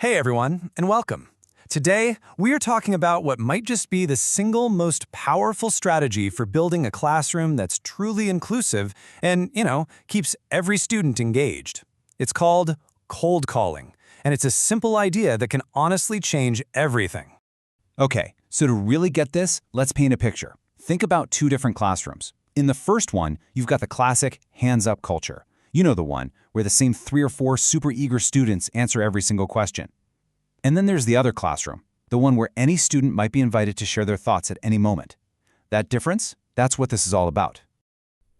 Hey everyone, and welcome. Today, we are talking about what might just be the single most powerful strategy for building a classroom that's truly inclusive and, keeps every student engaged. It's called cold calling, and it's a simple idea that can honestly change everything. Okay, so to really get this, let's paint a picture. Think about two different classrooms. In the first one, you've got the classic hands-up culture. You know the one, where the same 3 or 4 super eager students answer every single question. And then there's the other classroom, the one where any student might be invited to share their thoughts at any moment. That difference? That's what this is all about.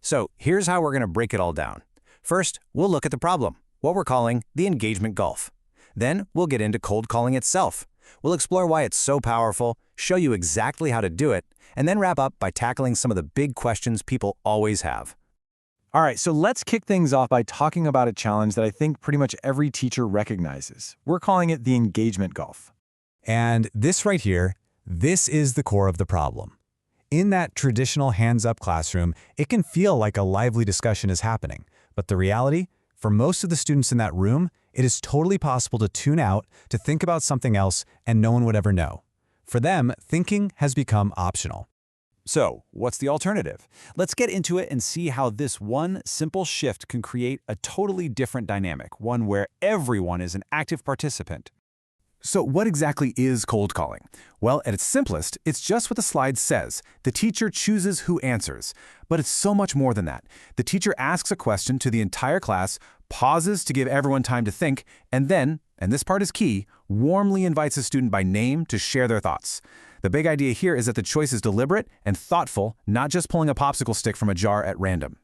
So here's how we're going to break it all down. First, we'll look at the problem, what we're calling the engagement gulf. Then we'll get into cold calling itself. We'll explore why it's so powerful, show you exactly how to do it, and then wrap up by tackling some of the big questions people always have. All right, so let's kick things off by talking about a challenge that I think pretty much every teacher recognizes. We're calling it the engagement gulf. And this right here, this is the core of the problem. In that traditional hands-up classroom, it can feel like a lively discussion is happening. But the reality, for most of the students in that room, it is totally possible to tune out, to think about something else, and no one would ever know. For them, thinking has become optional. So, what's the alternative? Let's get into it and see how this one simple shift can create a totally different dynamic, one where everyone is an active participant. So what exactly is cold calling? Well, at its simplest, it's just what the slide says. The teacher chooses who answers. But it's so much more than that. The teacher asks a question to the entire class, pauses to give everyone time to think, and then, and this part is key, warmly invites a student by name to share their thoughts. The big idea here is that the choice is deliberate and thoughtful, not just pulling a popsicle stick from a jar at random.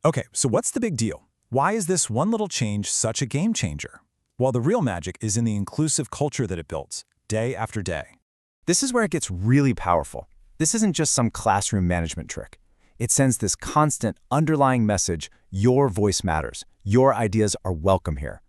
Okay, so what's the big deal? Why is this one little change such a game changer? Well, the real magic is in the inclusive culture that it builds, day after day. This is where it gets really powerful. This isn't just some classroom management trick. It sends this constant underlying message, your voice matters, your ideas are welcome here.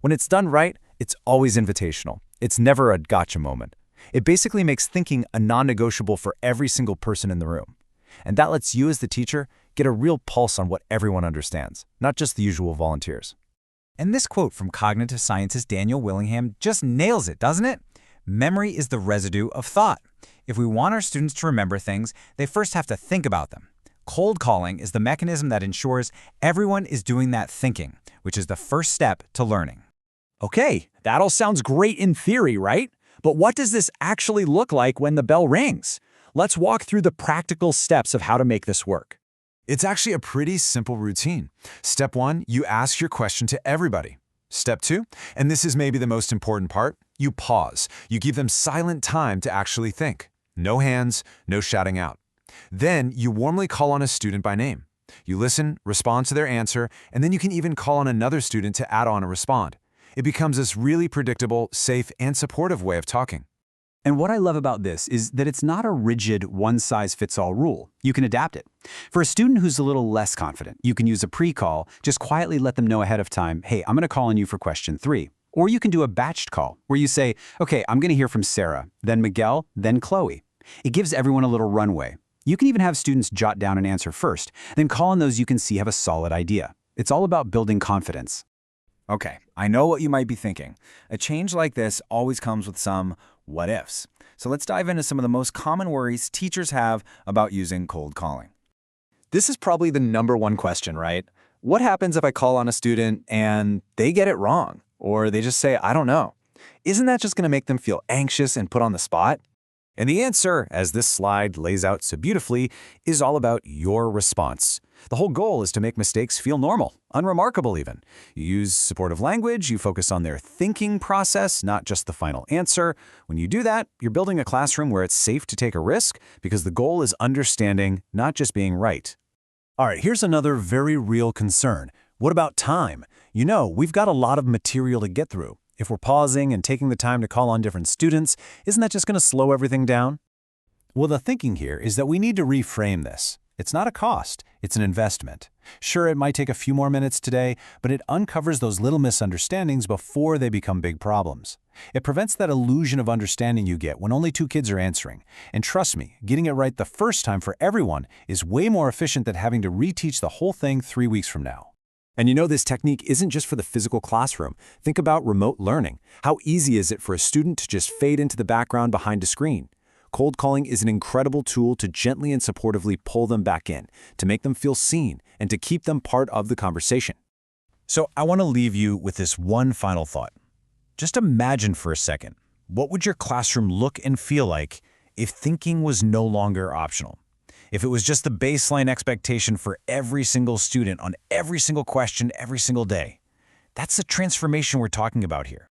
When it's done right, it's always invitational. It's never a gotcha moment. It basically makes thinking a non-negotiable for every single person in the room. And that lets you as the teacher get a real pulse on what everyone understands, not just the usual volunteers. And this quote from cognitive scientist Daniel Willingham just nails it, doesn't it? Memory is the residue of thought. If we want our students to remember things, they first have to think about them. Cold calling is the mechanism that ensures everyone is doing that thinking, which is the first step to learning. Okay, that all sounds great in theory, right? But what does this actually look like when the bell rings? Let's walk through the practical steps of how to make this work. It's actually a pretty simple routine. Step 1, you ask your question to everybody. Step 2, and this is maybe the most important part, you pause. You give them silent time to actually think. No hands, no shouting out. Then you warmly call on a student by name. You listen, respond to their answer, and then you can even call on another student to add on or respond. It becomes this really predictable, safe, and supportive way of talking. And what I love about this is that it's not a rigid one-size-fits-all rule. You can adapt it. For a student who's a little less confident, you can use a pre-call, just quietly let them know ahead of time, hey, I'm going to call on you for question 3. Or you can do a batched call, where you say, okay, I'm going to hear from Sarah, then Miguel, then Chloe. It gives everyone a little runway. You can even have students jot down an answer first, then call on those you can see have a solid idea. It's all about building confidence. Okay, I know what you might be thinking. A change like this always comes with some what-ifs. So let's dive into some of the most common worries teachers have about using cold calling. This is probably the #1 question, right? What happens if I call on a student and they get it wrong? Or they just say, I don't know. Isn't that just going to make them feel anxious and put on the spot? And the answer, as this slide lays out so beautifully, is all about your response. The whole goal is to make mistakes feel normal, unremarkable even. You use supportive language, you focus on their thinking process, not just the final answer. When you do that, you're building a classroom where it's safe to take a risk because the goal is understanding, not just being right. All right, here's another very real concern. What about time? We've got a lot of material to get through. If we're pausing and taking the time to call on different students, isn't that just going to slow everything down? Well, the thinking here is that we need to reframe this. It's not a cost, it's an investment. Sure, it might take a few more minutes today, but it uncovers those little misunderstandings before they become big problems. It prevents that illusion of understanding you get when only 2 kids are answering. And trust me, getting it right the first time for everyone is way more efficient than having to reteach the whole thing 3 weeks from now. And you know, this technique isn't just for the physical classroom. Think about remote learning. How easy is it for a student to just fade into the background behind a screen? Cold calling is an incredible tool to gently and supportively pull them back in, to make them feel seen, and to keep them part of the conversation. So I want to leave you with this one final thought. Just imagine for a second, what would your classroom look and feel like if thinking was no longer optional? If it was just the baseline expectation for every single student on every single question every single day? That's the transformation we're talking about here.